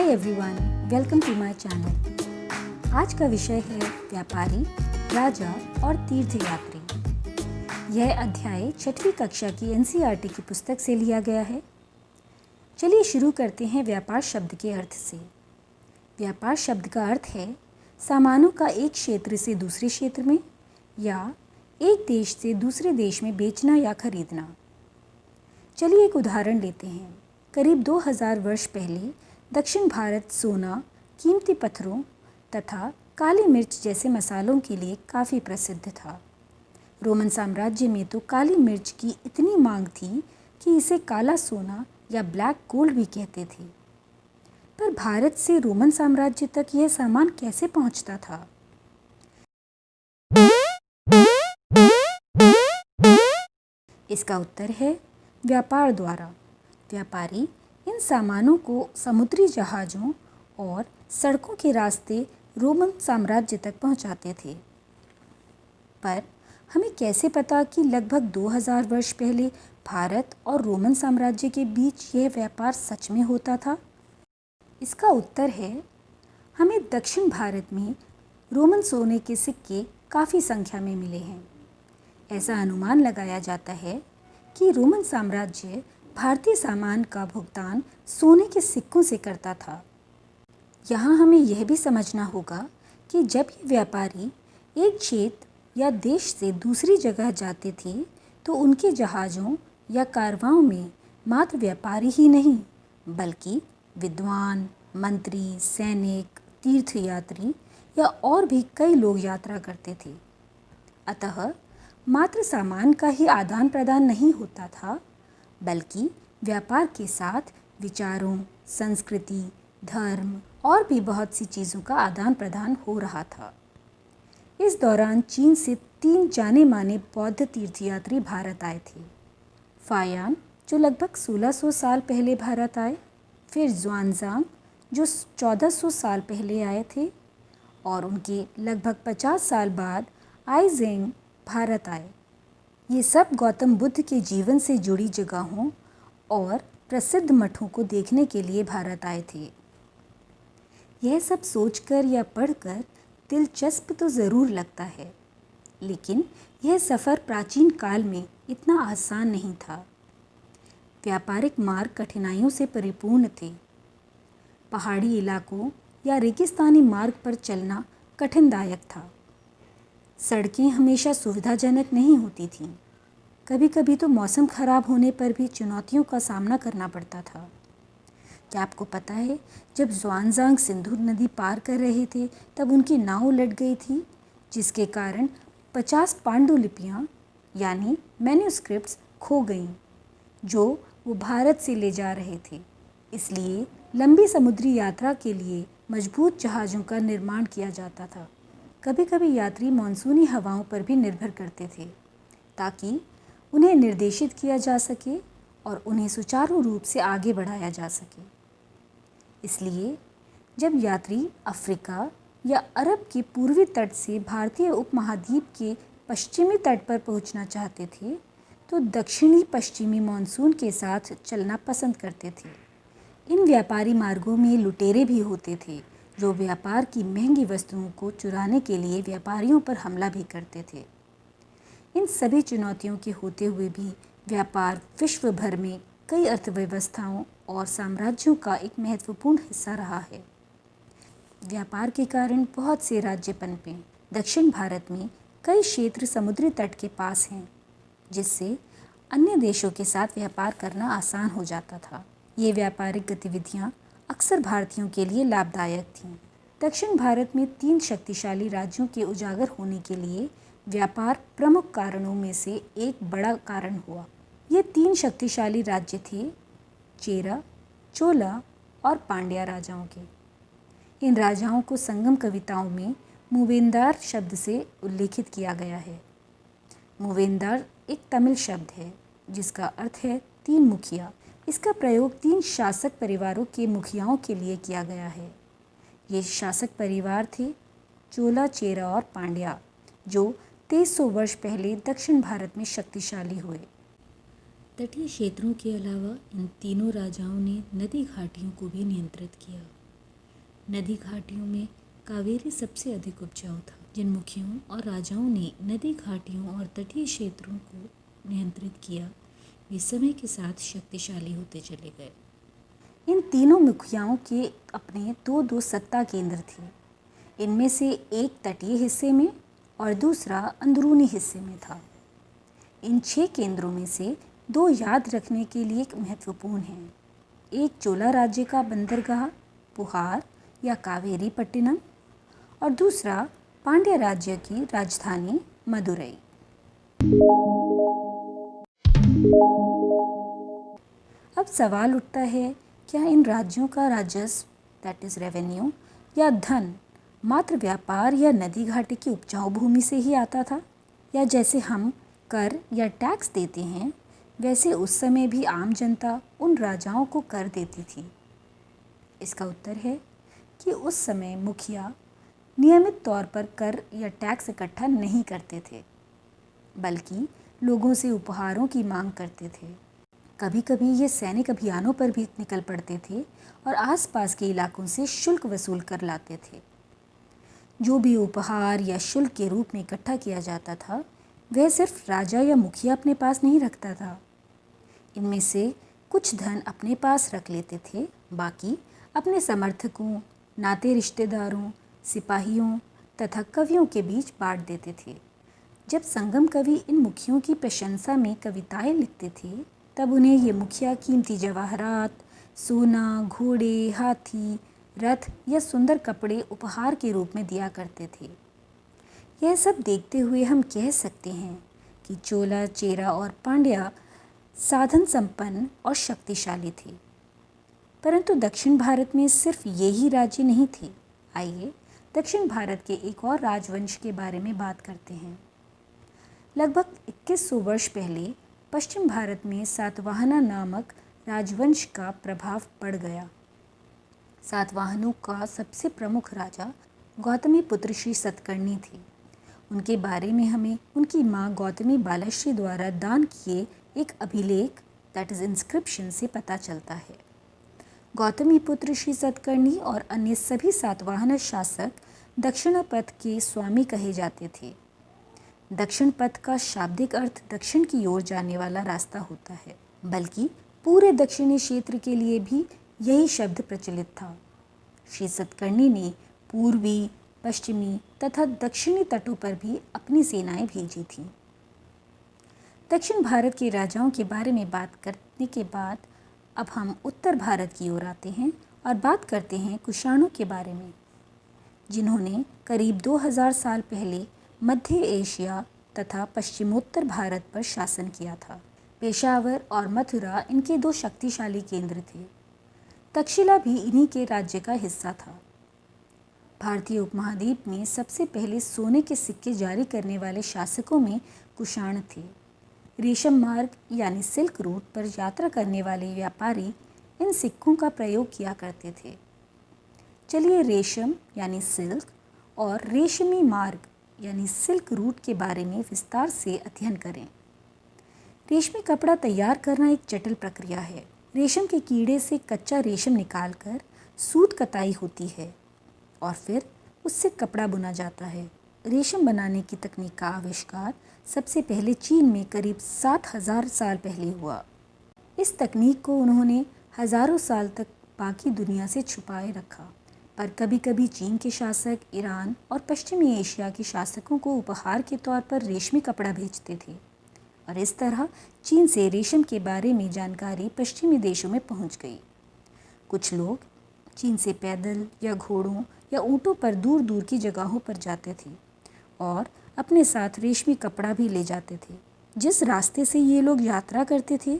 Hi everyone, welcome to my channel. आज का विषय है व्यापारी, राजा और तीर्थयात्री। यह अध्याय 6वीं कक्षा की एनसीईआरटी की पुस्तक से लिया गया है। चलिए शुरू करते हैं व्यापार शब्द के अर्थ से। व्यापार शब्द का अर्थ है सामानों का एक क्षेत्र से दूसरे क्षेत्र में या एक देश से दूसरे देश में बेचना या खरीदना। चलिए एक उदाहरण लेते हैं। करीब 2000 वर्ष पहले दक्षिण भारत सोना, कीमती पत्थरों तथा काली मिर्च जैसे मसालों के लिए काफ़ी प्रसिद्ध था। रोमन साम्राज्य में तो काली मिर्च की इतनी मांग थी कि इसे काला सोना या ब्लैक गोल्ड भी कहते थे। पर भारत से रोमन साम्राज्य तक यह सामान कैसे पहुंचता था? इसका उत्तर है व्यापार द्वारा। व्यापारी इन सामानों को समुद्री जहाज़ों और सड़कों के रास्ते रोमन साम्राज्य तक पहुंचाते थे। पर हमें कैसे पता कि लगभग 2000 वर्ष पहले भारत और रोमन साम्राज्य के बीच यह व्यापार सच में होता था? इसका उत्तर है हमें दक्षिण भारत में रोमन सोने के सिक्के काफ़ी संख्या में मिले हैं। ऐसा अनुमान लगाया जाता है कि रोमन साम्राज्य भारतीय सामान का भुगतान सोने के सिक्कों से करता था। यहाँ हमें यह भी समझना होगा कि जब ये व्यापारी एक क्षेत्र या देश से दूसरी जगह जाते थे तो उनके जहाज़ों या कारवां में मात्र व्यापारी ही नहीं बल्कि विद्वान, मंत्री, सैनिक, तीर्थयात्री या और भी कई लोग यात्रा करते थे। अतः मात्र सामान का ही आदान प्रदान नहीं होता था बल्कि व्यापार के साथ विचारों, संस्कृति, धर्म और भी बहुत सी चीज़ों का आदान प्रदान हो रहा था। इस दौरान चीन से 3 जाने माने बौद्ध तीर्थयात्री भारत आए थे। फायान जो लगभग 1600 साल पहले भारत आए, फिर ज़ुआनज़ांग जो 1400 साल पहले आए थे और उनके लगभग 50 साल बाद आइज़ेंग भारत आए। ये सब गौतम बुद्ध के जीवन से जुड़ी जगहों और प्रसिद्ध मठों को देखने के लिए भारत आए थे। यह सब सोचकर या पढ़कर दिलचस्प तो ज़रूर लगता है, लेकिन यह सफ़र प्राचीन काल में इतना आसान नहीं था। व्यापारिक मार्ग कठिनाइयों से परिपूर्ण थे। पहाड़ी इलाकों या रेगिस्तानी मार्ग पर चलना कठिनदायक था। सड़कें हमेशा सुविधाजनक नहीं होती थीं। कभी कभी तो मौसम खराब होने पर भी चुनौतियों का सामना करना पड़ता था। क्या आपको पता है, जब ज़ुआनज़ांग सिंधु नदी पार कर रहे थे तब उनकी नाव उलट गई थी, जिसके कारण 50 पांडुलिपियाँ यानी मैन्युस्क्रिप्ट्स खो गईं जो वो भारत से ले जा रहे थे। इसलिए लंबी समुद्री यात्रा के लिए मजबूत जहाज़ों का निर्माण किया जाता था। कभी कभी यात्री मानसूनी हवाओं पर भी निर्भर करते थे ताकि उन्हें निर्देशित किया जा सके और उन्हें सुचारू रूप से आगे बढ़ाया जा सके। इसलिए जब यात्री अफ्रीका या अरब के पूर्वी तट से भारतीय उपमहाद्वीप के पश्चिमी तट पर पहुंचना चाहते थे तो दक्षिणी पश्चिमी मानसून के साथ चलना पसंद करते थे। इन व्यापारी मार्गों में लुटेरे भी होते थे जो व्यापार की महंगी वस्तुओं को चुराने के लिए व्यापारियों पर हमला भी करते थे। इन सभी चुनौतियों के होते हुए भी व्यापार विश्व भर में कई अर्थव्यवस्थाओं और साम्राज्यों का एक महत्वपूर्ण हिस्सा रहा है। व्यापार के कारण बहुत से राज्य पनपे। दक्षिण भारत में कई क्षेत्र समुद्री तट के पास हैं, जिससे अन्य देशों के साथ व्यापार करना आसान हो जाता था। ये व्यापारिक गतिविधियाँ अक्सर भारतीयों के लिए लाभदायक थीं। दक्षिण भारत में 3 शक्तिशाली राज्यों के उजागर होने के लिए व्यापार प्रमुख कारणों में से एक बड़ा कारण हुआ। ये 3 शक्तिशाली राज्य थे चेरा, चोला और पांड्या राजाओं के। इन राजाओं को संगम कविताओं में मूवेंदार शब्द से उल्लेखित किया गया है। मूवेंदार एक तमिल शब्द है जिसका अर्थ है 3 मुखिया। इसका प्रयोग 3 शासक परिवारों के मुखियाओं के लिए किया गया है। ये शासक परिवार थे चोला, चेरा और पांड्या, जो 2300 वर्ष पहले दक्षिण भारत में शक्तिशाली हुए। तटीय क्षेत्रों के अलावा इन तीनों राजाओं ने नदी घाटियों को भी नियंत्रित किया। नदी घाटियों में कावेरी सबसे अधिक उपजाऊ था। जिन मुखियों और राजाओं ने नदी घाटियों और तटीय क्षेत्रों को नियंत्रित किया, वे समय के साथ शक्तिशाली होते चले गए। इन तीनों मुखियाओं के अपने दो दो सत्ता केंद्र थे। इनमें से एक तटीय हिस्से में और दूसरा अंदरूनी हिस्से में था। इन 6 केंद्रों में से 2 याद रखने के लिए महत्वपूर्ण हैं। एक चोला राज्य का बंदरगाह पुहार या कावेरी पट्टिनम और दूसरा पांड्या राज्य की राजधानी मदुरई। अब सवाल उठता है, क्या इन राज्यों का राजस्व दैट इज रेवेन्यू या धन मात्र व्यापार या नदी घाटी की उपजाऊ भूमि से ही आता था, या जैसे हम कर या टैक्स देते हैं वैसे उस समय भी आम जनता उन राजाओं को कर देती थी? इसका उत्तर है कि उस समय मुखिया नियमित तौर पर कर या टैक्स इकट्ठा नहीं करते थे, बल्कि लोगों से उपहारों की मांग करते थे। कभी कभी ये सैनिक अभियानों पर भी निकल पड़ते थे और आसपास के इलाकों से शुल्क वसूल कर लाते थे। जो भी उपहार या शुल्क के रूप में इकट्ठा किया जाता था, वह सिर्फ राजा या मुखिया अपने पास नहीं रखता था। इनमें से कुछ धन अपने पास रख लेते थे, बाकी अपने समर्थकों, नाते रिश्तेदारों, सिपाहियों तथा कवियों के बीच बांट देते थे। जब संगम कवि इन मुखियों की प्रशंसा में कविताएं लिखते थे, तब उन्हें ये मुखिया कीमती जवाहरात, सोना, घोड़े, हाथी, रथ या सुंदर कपड़े उपहार के रूप में दिया करते थे। यह सब देखते हुए हम कह सकते हैं कि चोला, चेरा और पांड्या साधन संपन्न और शक्तिशाली थे। परंतु दक्षिण भारत में सिर्फ यही राज्य नहीं थे। आइए दक्षिण भारत के एक और राजवंश के बारे में बात करते हैं। लगभग 2100 वर्ष पहले पश्चिम भारत में सातवाहना नामक राजवंश का प्रभाव पड़ गया। सातवाहनों का सबसे प्रमुख राजा गौतमी पुत्र श्री सतकर्णी थे। उनके बारे में हमें उनकी माँ गौतमी बालाश्री द्वारा दान किए एक अभिलेख दैट इज इंस्क्रिप्शन से पता चलता है। गौतमी पुत्र श्री सतकर्णी और अन्य सभी सातवाहन शासक दक्षिण पथ के स्वामी कहे जाते थे। दक्षिण पथ का शाब्दिक अर्थ दक्षिण की ओर जाने वाला रास्ता होता है, बल्कि पूरे दक्षिणी क्षेत्र के लिए भी यही शब्द प्रचलित था। श्री सतकर्णी ने पूर्वी, पश्चिमी तथा दक्षिणी तटों पर भी अपनी सेनाएं भेजी थीं। दक्षिण भारत के राजाओं के बारे में बात करने के बाद अब हम उत्तर भारत की ओर आते हैं और बात करते हैं कुषाणों के बारे में, जिन्होंने करीब 2000 साल पहले मध्य एशिया तथा पश्चिमोत्तर भारत पर शासन किया था। पेशावर और मथुरा इनके 2 शक्तिशाली केंद्र थे। तक्षशिला भी इन्हीं के राज्य का हिस्सा था। भारतीय उपमहाद्वीप में सबसे पहले सोने के सिक्के जारी करने वाले शासकों में कुषाण थे। रेशम मार्ग यानी सिल्क रूट पर यात्रा करने वाले व्यापारी इन सिक्कों का प्रयोग किया करते थे। चलिए रेशम यानी सिल्क और रेशमी मार्ग यानी सिल्क रूट के बारे में विस्तार से अध्ययन करें। रेशमी कपड़ा तैयार करना एक जटिल प्रक्रिया है। रेशम के कीड़े से कच्चा रेशम निकालकर सूत कताई होती है और फिर उससे कपड़ा बुना जाता है। रेशम बनाने की तकनीक का आविष्कार सबसे पहले चीन में करीब 7000 साल पहले हुआ। इस तकनीक को उन्होंने हजारों साल तक बाकी दुनिया से छुपाए रखा, पर कभी कभी चीन के शासक ईरान और पश्चिमी एशिया के शासकों को उपहार के तौर पर रेशमी कपड़ा भेजते थे और इस तरह चीन से रेशम के बारे में जानकारी पश्चिमी देशों में पहुंच गई। कुछ लोग चीन से पैदल या घोड़ों या ऊँटों पर दूर दूर की जगहों पर जाते थे और अपने साथ रेशमी कपड़ा भी ले जाते थे। जिस रास्ते से ये लोग यात्रा करते थे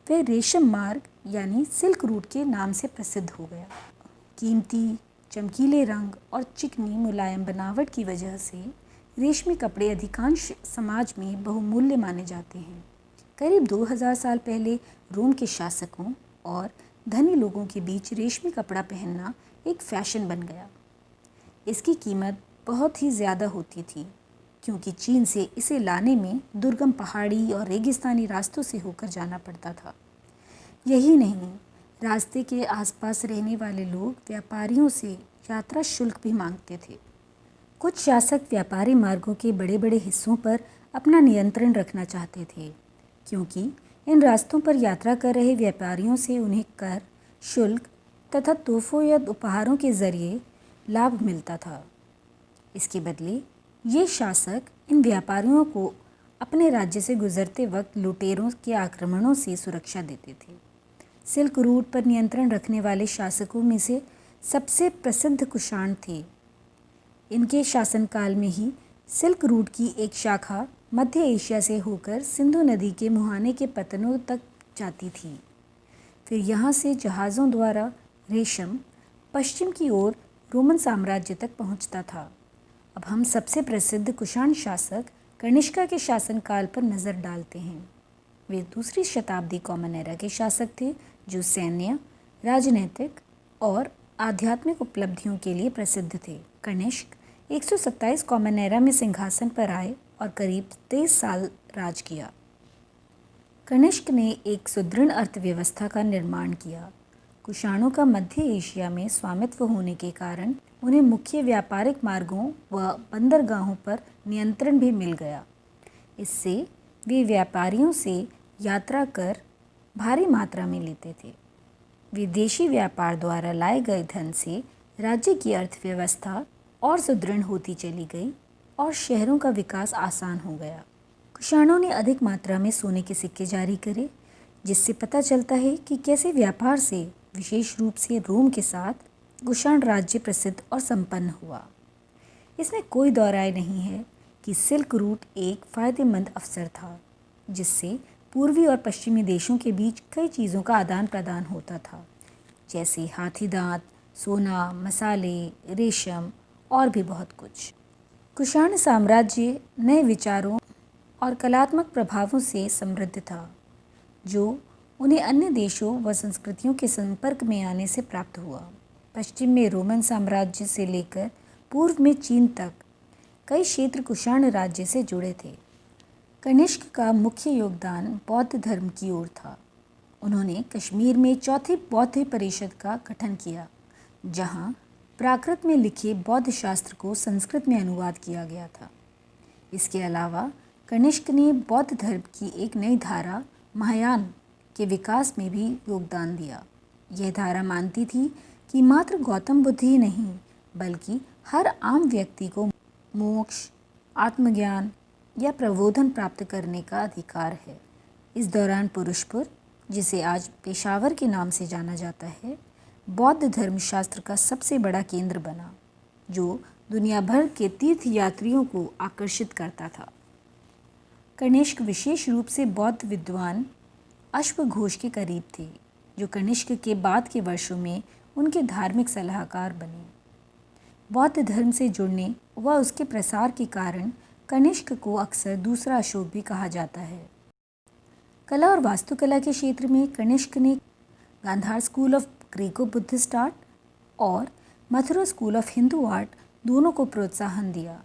वह रेशम मार्ग यानी सिल्क रूट के नाम से प्रसिद्ध हो गया। कीमती, चमकीले रंग और चिकनी मुलायम बनावट की वजह से रेशमी कपड़े अधिकांश समाज में बहुमूल्य माने जाते हैं। करीब 2000 साल पहले रोम के शासकों और धनी लोगों के बीच रेशमी कपड़ा पहनना एक फैशन बन गया। इसकी कीमत बहुत ही ज़्यादा होती थी क्योंकि चीन से इसे लाने में दुर्गम पहाड़ी और रेगिस्तानी रास्तों से होकर जाना पड़ता था। यही नहीं, रास्ते के आसपास रहने वाले लोग व्यापारियों से यात्रा शुल्क भी मांगते थे। कुछ शासक व्यापारी मार्गों के बड़े बड़े हिस्सों पर अपना नियंत्रण रखना चाहते थे, क्योंकि इन रास्तों पर यात्रा कर रहे व्यापारियों से उन्हें कर, शुल्क तथा तोहफों या उपहारों के जरिए लाभ मिलता था। इसके बदले ये शासक इन व्यापारियों को अपने राज्य से गुजरते वक्त लुटेरों के आक्रमणों से सुरक्षा देते थे। सिल्क रूट पर नियंत्रण रखने वाले शासकों में से सबसे प्रसिद्ध कुषाण थे। इनके शासनकाल में ही सिल्क रूट की एक शाखा मध्य एशिया से होकर सिंधु नदी के मुहाने के पत्तनों तक जाती थी। फिर यहाँ से जहाज़ों द्वारा रेशम पश्चिम की ओर रोमन साम्राज्य तक पहुँचता था। अब हम सबसे प्रसिद्ध कुषाण शासक कनिष्का के शासनकाल पर नज़र डालते हैं। वे दूसरी शताब्दी कॉमन एरा के शासक थे, जो सैन्य, राजनीतिक और आध्यात्मिक उपलब्धियों के लिए प्रसिद्ध थे। कनिष्क 127 कॉमन एरा में सिंहासन पर आए और करीब 23 साल राज किया। कनिष्क ने एक सुदृढ़ अर्थव्यवस्था का निर्माण किया। कुषाणों का मध्य एशिया में स्वामित्व होने के कारण उन्हें मुख्य व्यापारिक मार्गों व बंदरगाहों पर नियंत्रण भी मिल गया। इससे वे व्यापारियों से यात्रा कर भारी मात्रा में लेते थे। विदेशी व्यापार द्वारा लाए गए धन से राज्य की अर्थव्यवस्था और सुदृढ़ होती चली गई और शहरों का विकास आसान हो गया। कुषाणों ने अधिक मात्रा में सोने के सिक्के जारी करे, जिससे पता चलता है कि कैसे व्यापार से, विशेष रूप से रोम के साथ, कुषाण राज्य प्रसिद्ध और संपन्न हुआ। इसमें कोई दो राय नहीं है कि सिल्क रूट एक फ़ायदेमंद अवसर था, जिससे पूर्वी और पश्चिमी देशों के बीच कई चीज़ों का आदान प्रदान होता था, जैसे हाथी दांत, सोना, मसाले, रेशम और भी बहुत कुछ। कुषाण साम्राज्य नए विचारों और कलात्मक प्रभावों से समृद्ध था, जो उन्हें अन्य देशों व संस्कृतियों के संपर्क में आने से प्राप्त हुआ। पश्चिम में रोमन साम्राज्य से लेकर पूर्व में चीन तक कई क्षेत्र कुषाण राज्य से जुड़े थे। कनिष्क का मुख्य योगदान बौद्ध धर्म की ओर था। उन्होंने कश्मीर में चौथी बौद्ध परिषद का गठन किया, जहाँ प्राकृत में लिखे बौद्ध शास्त्र को संस्कृत में अनुवाद किया गया था। इसके अलावा कनिष्क ने बौद्ध धर्म की एक नई धारा महायान के विकास में भी योगदान दिया। यह धारा मानती थी कि मात्र गौतम बुद्ध ही नहीं, बल्कि हर आम व्यक्ति को मोक्ष, आत्मज्ञान या प्रबोधन प्राप्त करने का अधिकार है। इस दौरान पुरुषपुर, जिसे आज पेशावर के नाम से जाना जाता है, बौद्ध धर्मशास्त्र का सबसे बड़ा केंद्र बना, जो दुनिया भर के तीर्थ यात्रियों को आकर्षित करता था। कनिष्क विशेष रूप से बौद्ध विद्वान अश्वघोष के करीब थे, जो कनिष्क के बाद के वर्षों में उनके धार्मिक सलाहकार बने। बौद्ध धर्म से जुड़ने व उसके प्रसार के कारण कनिष्क को अक्सर दूसरा अशोक भी कहा जाता है। कला और वास्तुकला के क्षेत्र में कनिष्क ने Gandhara school of Greco Buddhist art और Mathura school of Hindu art दोनों को प्रोत्साहन दिया।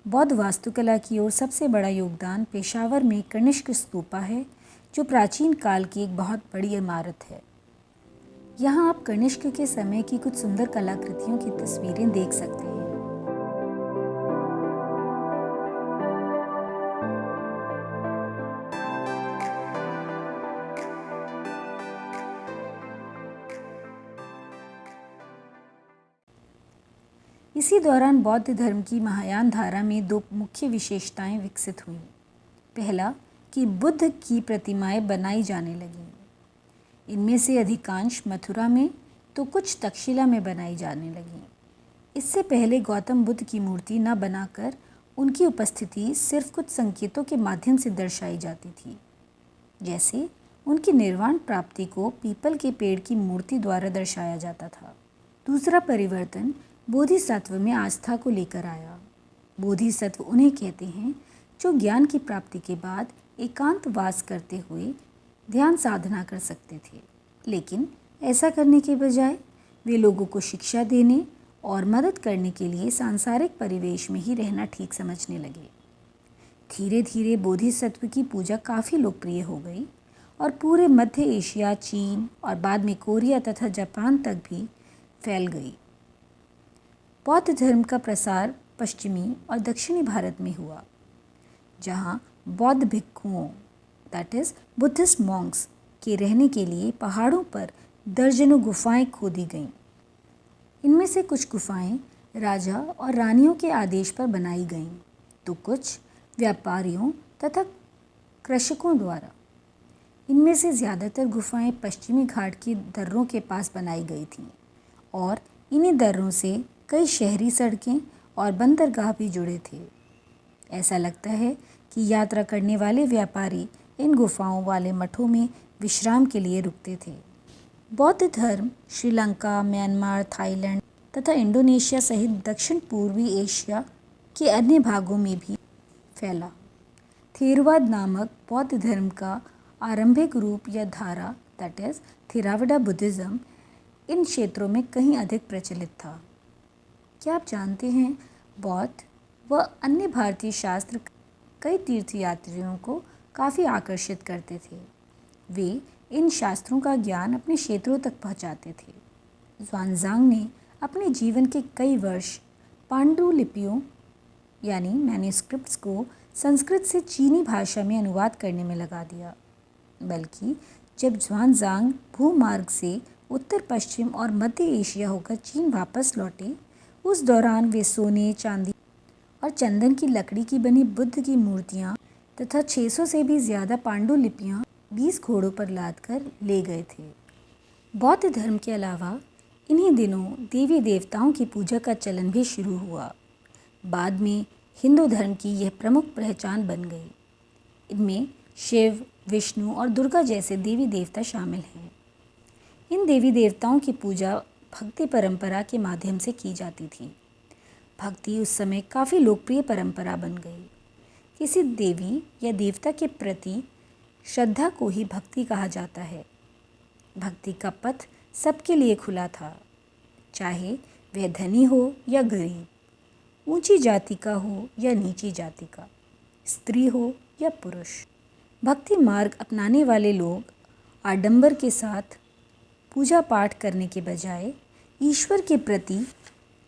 बौद्ध वास्तुकला की ओर सबसे बड़ा योगदान पेशावर में कनिष्क स्तूपा है, जो प्राचीन काल की एक बहुत बड़ी इमारत है। यहाँ आप कनिष्क के समय की कुछ सुंदर कलाकृतियों की तस्वीरें देख सकते हैं। इसी दौरान बौद्ध धर्म की महायान धारा में दो मुख्य विशेषताएं विकसित हुईं। पहला कि बुद्ध की प्रतिमाएं बनाई जाने लगीं। इनमें से अधिकांश मथुरा में तो कुछ तक्षशिला में बनाई जाने लगीं। इससे पहले गौतम बुद्ध की मूर्ति न बनाकर उनकी उपस्थिति सिर्फ कुछ संकेतों के माध्यम से दर्शाई जाती थी, जैसे उनकी निर्वाण प्राप्ति को पीपल के पेड़ की मूर्ति द्वारा दर्शाया जाता था। दूसरा परिवर्तन बोधिसत्व में आस्था को लेकर आया। बोधिसत्व उन्हें कहते हैं जो ज्ञान की प्राप्ति के बाद एकांतवास करते हुए ध्यान साधना कर सकते थे, लेकिन ऐसा करने के बजाय वे लोगों को शिक्षा देने और मदद करने के लिए सांसारिक परिवेश में ही रहना ठीक समझने लगे। धीरे धीरे बोधिसत्व की पूजा काफ़ी लोकप्रिय हो गई और पूरे मध्य एशिया, चीन और बाद में कोरिया तथा जापान तक भी फैल गई। बौद्ध धर्म का प्रसार पश्चिमी और दक्षिणी भारत में हुआ, जहाँ बौद्ध भिक्षुओं दैट इज़ बुद्धिस्ट मॉन्क्स के रहने के लिए पहाड़ों पर दर्जनों गुफाएं खोदी गईं। इनमें से कुछ गुफाएं राजा और रानियों के आदेश पर बनाई गईं, तो कुछ व्यापारियों तथा कृषकों द्वारा। इनमें से ज़्यादातर गुफाएं पश्चिमी घाट की दर्रों के पास बनाई गई थीं और इन्हीं दर्रों से कई शहरी सड़कें और बंदरगाह भी जुड़े थे। ऐसा लगता है कि यात्रा करने वाले व्यापारी इन गुफाओं वाले मठों में विश्राम के लिए रुकते थे। बौद्ध धर्म श्रीलंका, म्यांमार, थाईलैंड तथा इंडोनेशिया सहित दक्षिण पूर्वी एशिया के अन्य भागों में भी फैला। थेरवाद नामक बौद्ध धर्म का आरंभिक रूप या धारा दैट इज़ थेरावडा बुद्धिज़्म इन क्षेत्रों में कहीं अधिक प्रचलित था। क्या आप जानते हैं, बौद्ध व अन्य भारतीय शास्त्र कई तीर्थयात्रियों को काफ़ी आकर्षित करते थे। वे इन शास्त्रों का ज्ञान अपने क्षेत्रों तक पहुंचाते थे। ज़्वानज़ांग ने अपने जीवन के कई वर्ष पांडुलिपियों यानी मैन्युस्क्रिप्ट्स को संस्कृत से चीनी भाषा में अनुवाद करने में लगा दिया। बल्कि जब ज़्वानज़ांग भूमार्ग से उत्तर पश्चिम और मध्य एशिया होकर चीन वापस लौटे, उस दौरान वे सोने, चांदी और चंदन की लकड़ी की बनी बुद्ध की मूर्तियाँ तथा 600 से भी ज़्यादा पांडुलिपियाँ 20 घोड़ों पर लादकर ले गए थे। बौद्ध धर्म के अलावा इन्हीं दिनों देवी देवताओं की पूजा का चलन भी शुरू हुआ। बाद में हिंदू धर्म की यह प्रमुख पहचान बन गई। इनमें शिव, विष्णु और दुर्गा जैसे देवी देवता शामिल हैं। इन देवी देवताओं की पूजा भक्ति परंपरा के माध्यम से की जाती थी। भक्ति उस समय काफ़ी लोकप्रिय परंपरा बन गई। किसी देवी या देवता के प्रति श्रद्धा को ही भक्ति कहा जाता है। भक्ति का पथ सबके लिए खुला था, चाहे वह धनी हो या गरीब, ऊंची जाति का हो या नीची जाति का, स्त्री हो या पुरुष। भक्ति मार्ग अपनाने वाले लोग आडंबर के साथ पूजा पाठ करने के बजाय ईश्वर के प्रति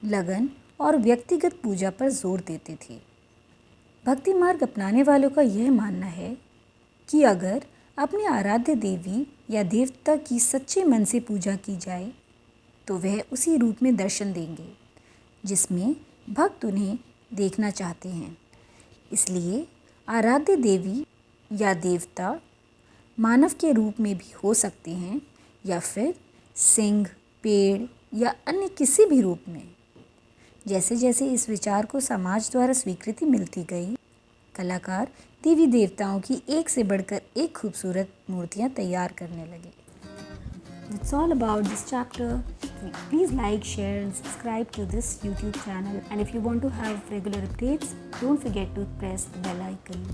लगन और व्यक्तिगत पूजा पर जोर देते थे। भक्ति मार्ग अपनाने वालों का यह मानना है कि अगर अपने आराध्य देवी या देवता की सच्चे मन से पूजा की जाए तो वह उसी रूप में दर्शन देंगे जिसमें भक्त उन्हें देखना चाहते हैं। इसलिए आराध्य देवी या देवता मानव के रूप में भी हो सकते हैं या फिर सिंह, पेड़ या अन्य किसी भी रूप में। जैसे जैसे इस विचार को समाज द्वारा स्वीकृति मिलती गई, कलाकार देवी देवताओं की एक से बढ़कर एक खूबसूरत मूर्तियां तैयार करने लगे। That's all about this chapter. Please like, share and subscribe to this YouTube channel. And if you want to have regular updates, don't forget to press the bell icon.